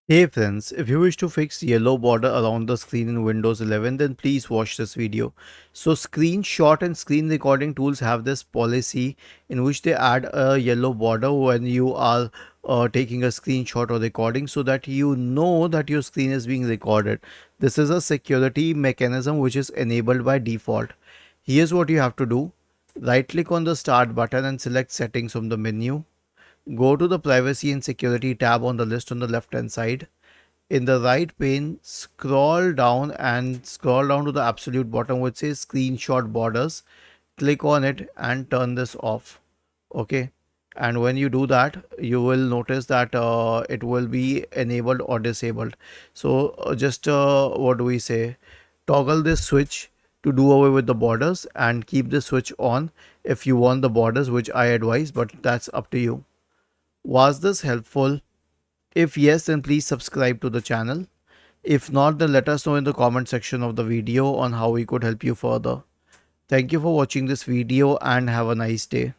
Hey friends, if you wish to fix yellow border around the screen in Windows 11, then please watch this video. So screenshot and screen recording tools have this policy in which they add a yellow border when you are taking a screenshot or recording, so that you know that your screen is being recorded. This is a security mechanism which is enabled by default. Here's what you have to do. Right click on the start button and select settings from the menu. Go to the privacy and security tab on the list on the left hand side. In the right pane, scroll down to the absolute bottom which says screenshot borders. Click on it and turn this off. Okay. And when you do that, you will notice that it will be enabled or disabled. So just what do we say? Toggle this switch to do away with the borders and keep the switch on if you want the borders, which I advise, but that's up to you. Was this helpful? If yes, then please subscribe to the channel. If not, then let us know in the comment section of the video on how we could help you further. Thank you for watching this video and have a nice day.